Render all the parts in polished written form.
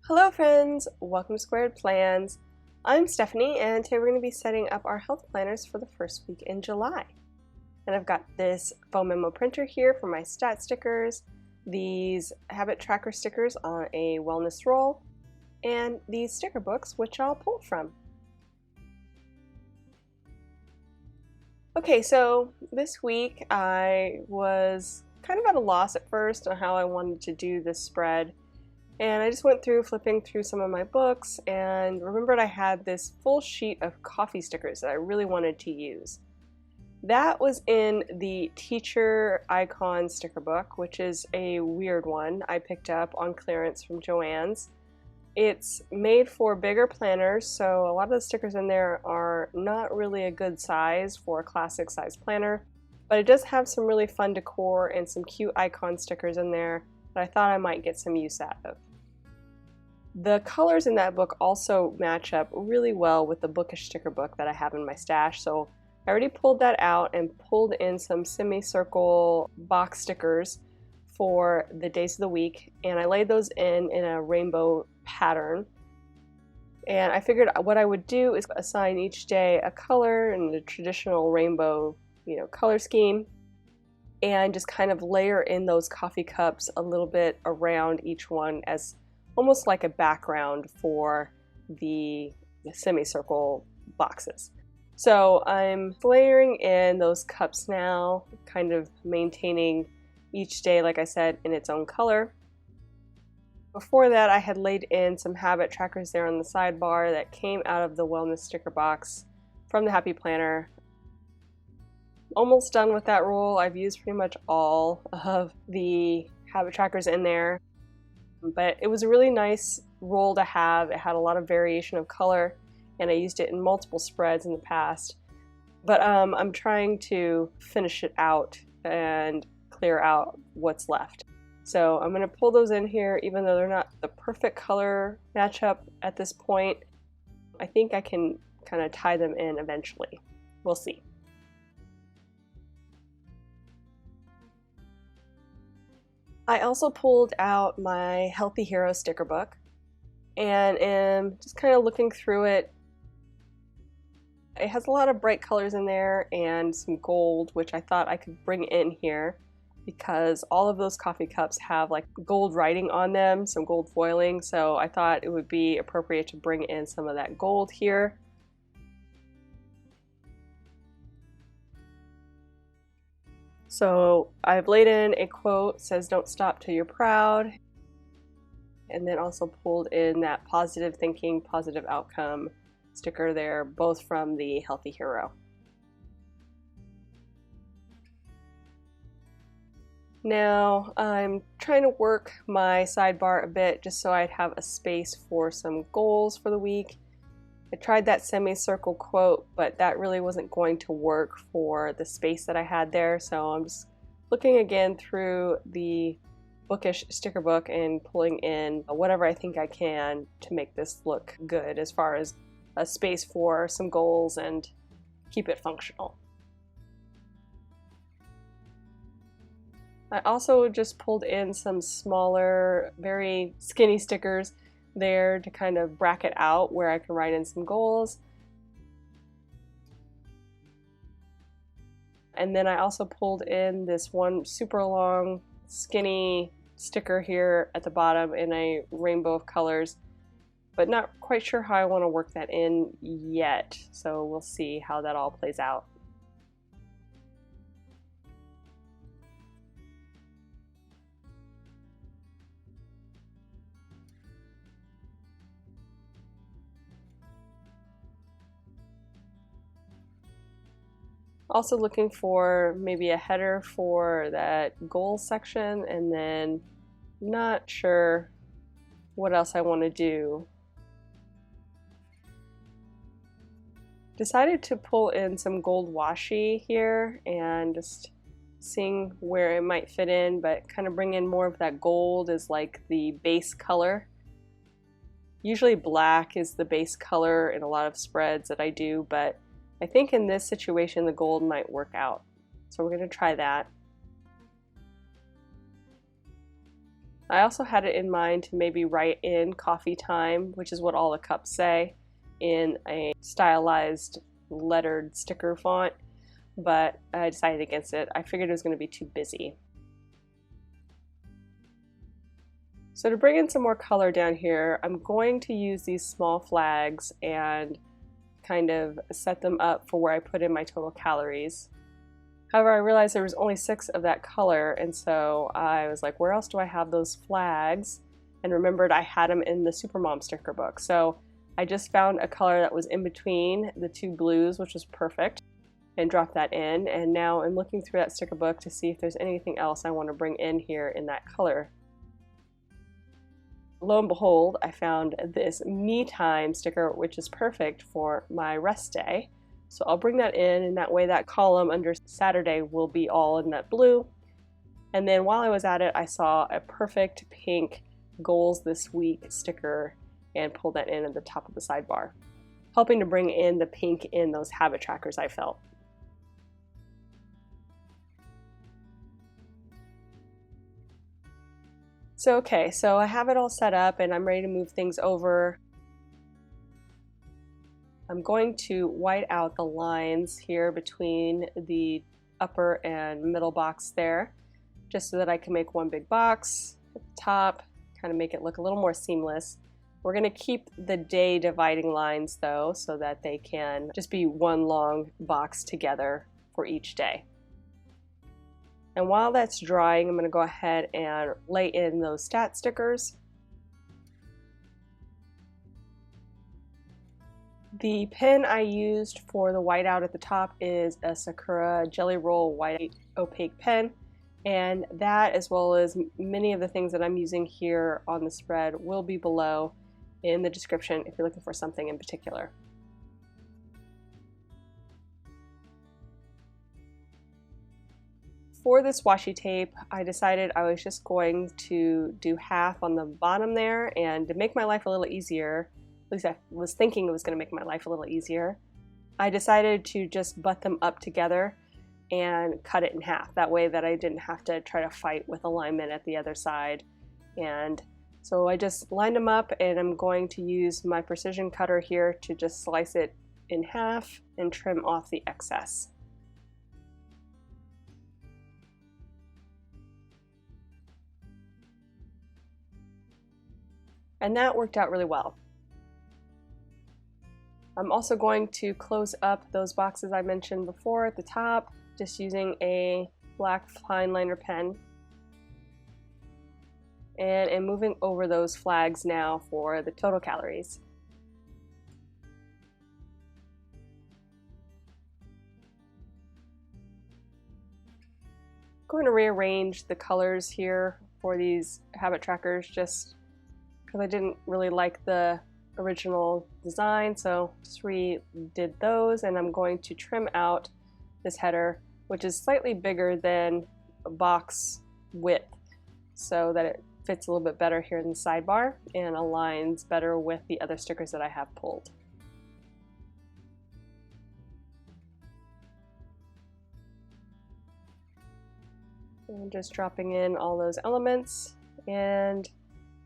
Hello friends, welcome to Squared Plans. I'm Stephanie and today we're going to be setting up our health planners for the first week in July. And I've got this foam memo printer here for my stat stickers, these habit tracker stickers on a wellness roll, and these sticker books which I'll pull from. Okay, so this week I was kind of at a loss at first on how I wanted to do this spread. And I just went through flipping through some of my books and remembered I had this full sheet of coffee stickers that I really wanted to use. That was in the teacher icon sticker book, which is a weird one I picked up on clearance from Joann's. It's made for bigger planners, so a lot of the stickers in there are not really a good size for a classic size planner, but it does have some really fun decor and some cute icon stickers in there that I thought I might get some use out of. The colors in that book also match up really well with the bookish sticker book that I have in my stash, so I already pulled that out and pulled in some semicircle box stickers for the days of the week, and I laid those in a rainbow pattern. And I figured what I would do is assign each day a color in the traditional rainbow, color scheme, and just kind of layer in those coffee cups a little bit around each one as almost like a background for the semicircle boxes. So I'm layering in those cups now, kind of maintaining each day, like I said, in its own color. Before that, I had laid in some habit trackers there on the sidebar that came out of the wellness sticker box from the Happy Planner. Almost done with that roll. I've used pretty much all of the habit trackers in there, but it was a really nice roll to have. It had a lot of variation of color and I used it in multiple spreads in the past, but I'm trying to finish it out and clear out what's left. So I'm going to pull those in here even though they're not the perfect color matchup at this point. I think I can kind of tie them in eventually. We'll see. I also pulled out my Healthy Hero sticker book and am just kind of looking through it. It has a lot of bright colors in there and some gold, which I thought I could bring in here because all of those coffee cups have like gold writing on them, some gold foiling, so I thought it would be appropriate to bring in some of that gold here. So I've laid in a quote, says don't stop till you're proud, and then also pulled in that positive thinking, positive outcome sticker there, both from the Healthy Hero. Now I'm trying to work my sidebar a bit just so I'd have a space for some goals for the week. I tried that semicircle quote, but that really wasn't going to work for the space that I had there, so I'm just looking again through the bookish sticker book and pulling in whatever I think I can to make this look good as far as a space for some goals and keep it functional. I also just pulled in some smaller, very skinny stickers there to kind of bracket out where I can write in some goals. And then I also pulled in this one super long, skinny sticker here at the bottom in a rainbow of colors, but not quite sure how I want to work that in yet. So we'll see how that all plays out. Also looking for maybe a header for that goals section, and then not sure what else I want to do. Decided to pull in some gold washi here and just seeing where it might fit in, but kind of bring in more of that gold as like the base color. Usually black is the base color in a lot of spreads that I do, but I think in this situation the gold might work out. So we're going to try that. I also had it in mind to maybe write in coffee time, which is what all the cups say, in a stylized lettered sticker font, but I decided against it. I figured it was going to be too busy. So to bring in some more color down here, I'm going to use these small flags and kind of set them up for where I put in my total calories. However, I realized there was only 6 of that color, and so I was like, where else do I have those flags? And remembered I had them in the Supermom sticker book. So I just found a color that was in between the 2 blues, which was perfect, and dropped that in. And now I'm looking through that sticker book to see if there's anything else I want to bring in here in that color. Lo and behold, I found this me time sticker, which is perfect for my rest day. So I'll bring that in, and that way that column under Saturday will be all in that blue. And then while I was at it, I saw a perfect pink goals this week sticker and pulled that in at the top of the sidebar, helping to bring in the pink in those habit trackers I felt. So okay, so I have it all set up and I'm ready to move things over. I'm going to white out the lines here between the upper and middle box there, just so that I can make one big box at the top, kind of make it look a little more seamless. We're going to keep the day dividing lines though, so that they can just be one long box together for each day. And while that's drying, I'm going to go ahead and lay in those stat stickers. The pen I used for the whiteout at the top is a Sakura Jelly Roll white opaque pen, and that, as well as many of the things that I'm using here on the spread, will be below in the description if you're looking for something in particular. For this washi tape, I decided I was just going to do half on the bottom there, and to make my life a little easier, at least I was thinking it was going to make my life a little easier, I decided to just butt them up together and cut it in half. That way that I didn't have to try to fight with alignment at the other side. And so I just lined them up, and I'm going to use my precision cutter here to just slice it in half and trim off the excess. And that worked out really well. I'm also going to close up those boxes I mentioned before at the top, just using a black fine liner pen. And I'm moving over those flags now for the total calories. I'm going to rearrange the colors here for these habit trackers just because I didn't really like the original design, so just redid those, and I'm going to trim out this header, which is slightly bigger than a box width, so that it fits a little bit better here in the sidebar and aligns better with the other stickers that I have pulled. And just dropping in all those elements, and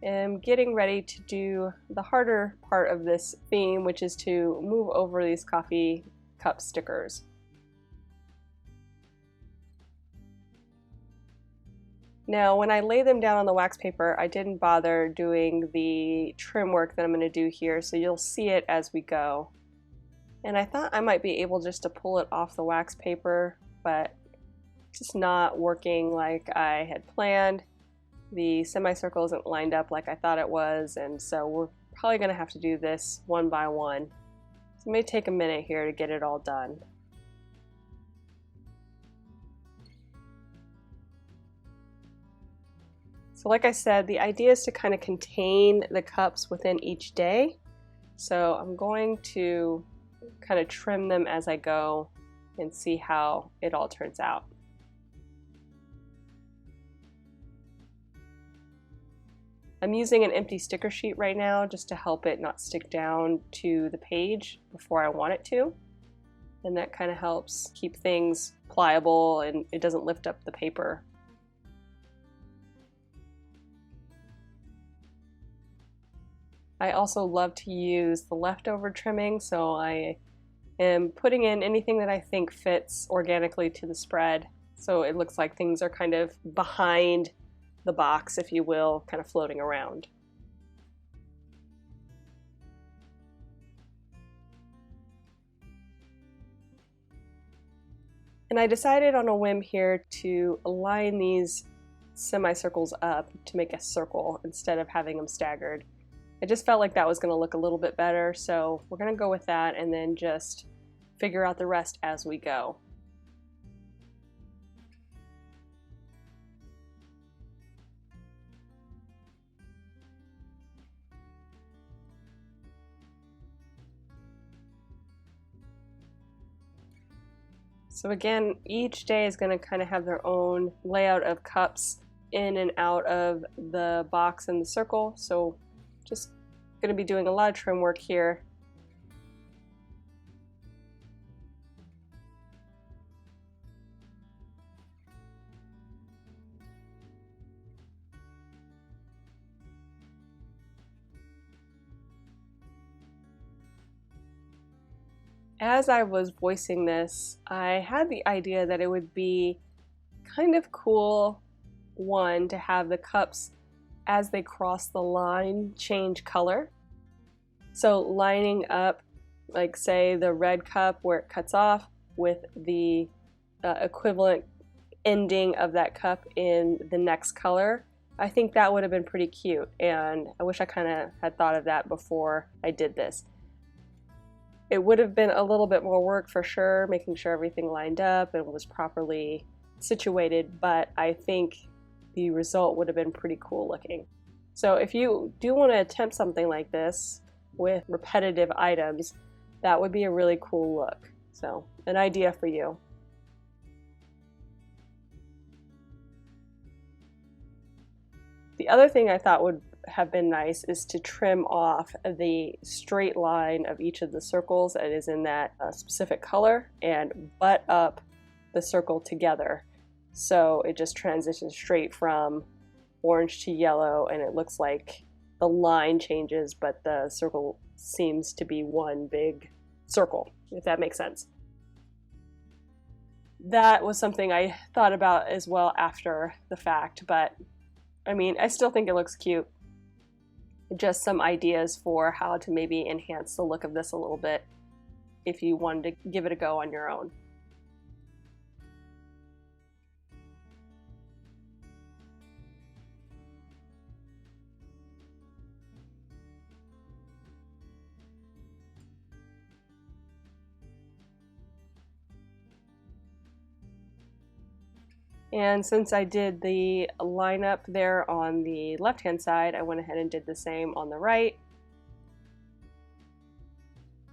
am getting ready to do the harder part of this theme, which is to move over these coffee cup stickers. Now, when I lay them down on the wax paper, I didn't bother doing the trim work that I'm going to do here, so you'll see it as we go. And I thought I might be able just to pull it off the wax paper, but it's just not working like I had planned. The semicircle isn't lined up like I thought it was, and so we're probably going to have to do this one by one. So it may take a minute here to get it all done. So like I said, the idea is to kind of contain the cups within each day. So I'm going to kind of trim them as I go and see how it all turns out. I'm using an empty sticker sheet right now just to help it not stick down to the page before I want it to. And that kind of helps keep things pliable and it doesn't lift up the paper. I also love to use the leftover trimming, so I am putting in anything that I think fits organically to the spread. So it looks like things are kind of behind the box, if you will, kind of floating around. And I decided on a whim here to align these semicircles up to make a circle instead of having them staggered. I just felt like that was going to look a little bit better, so we're going to go with that and then just figure out the rest as we go. So again, each day is going to kind of have their own layout of cups in and out of the box and the circle. So just going to be doing a lot of trim work here. As I was voicing this, I had the idea that it would be kind of cool, one, to have the cups as they cross the line change color. So lining up, like say the red cup where it cuts off with the equivalent ending of that cup in the next color. I think that would have been pretty cute, and I wish I kind of had thought of that before I did this. It would have been a little bit more work for sure, making sure everything lined up and was properly situated, but I think the result would have been pretty cool looking. So if you do want to attempt something like this with repetitive items, that would be a really cool look. So, an idea for you. The other thing I thought would have been nice is to trim off the straight line of each of the circles that is in that specific color and butt up the circle together, so it just transitions straight from orange to yellow and it looks like the line changes but the circle seems to be one big circle, if that makes sense. That was something I thought about as well after the fact, but I mean, I still think it looks cute. Just some ideas for how to maybe enhance the look of this a little bit if you wanted to give it a go on your own. And since I did the lineup there on the left-hand side, I went ahead and did the same on the right.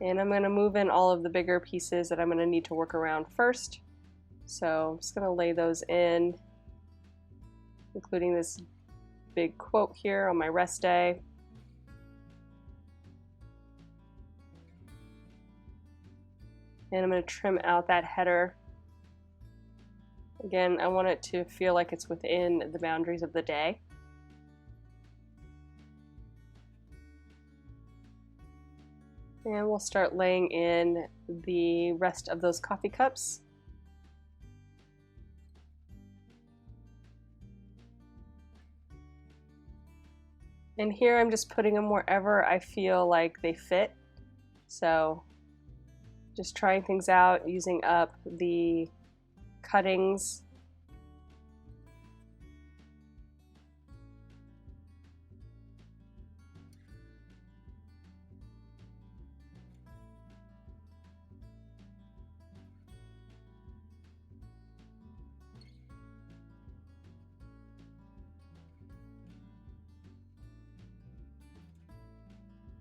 And I'm going to move in all of the bigger pieces that I'm going to need to work around first. So I'm just going to lay those in, including this big quote here on my rest day. And I'm going to trim out that header. Again, I want it to feel like it's within the boundaries of the day. And we'll start laying in the rest of those coffee cups. And here I'm just putting them wherever I feel like they fit. So just trying things out, using up the cuttings.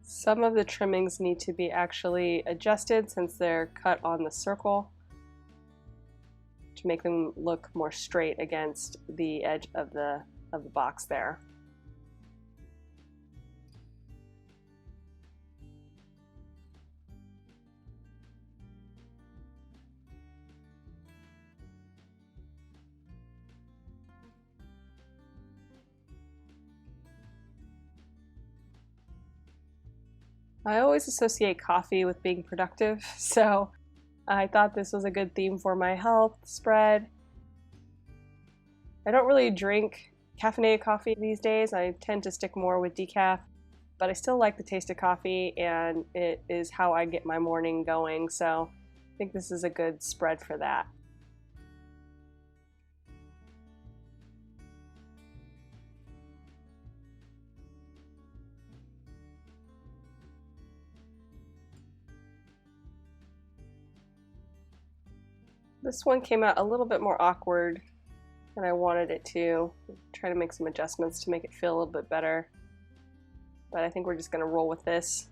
Some of the trimmings need to be actually adjusted since they're cut on the circle to make them look more straight against the edge of the box there. I always associate coffee with being productive, so I thought this was a good theme for my health spread. I don't really drink caffeinated coffee these days. I tend to stick more with decaf, but I still like the taste of coffee, and it is how I get my morning going, so I think this is a good spread for that. This one came out a little bit more awkward than I wanted it to. Try to make some adjustments to make it feel a little bit better. But I think we're just going to roll with this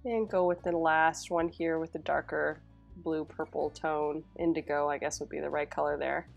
and go with the last one here with the darker blue purple tone. Indigo, I guess, would be the right color there.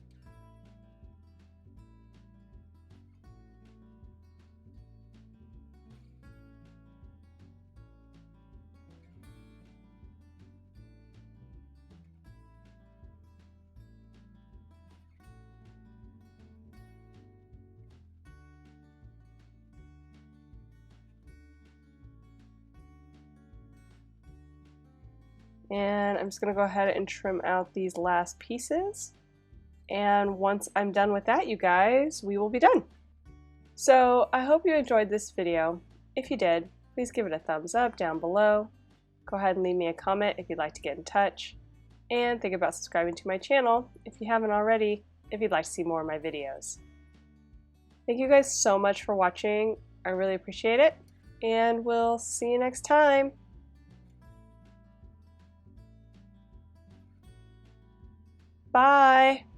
And I'm just going to go ahead and trim out these last pieces. And once I'm done with that, you guys, we will be done. So I hope you enjoyed this video. If you did, please give it a thumbs up down below. Go ahead and leave me a comment if you'd like to get in touch. And think about subscribing to my channel if you haven't already, if you'd like to see more of my videos. Thank you guys so much for watching. I really appreciate it. And we'll see you next time. Bye!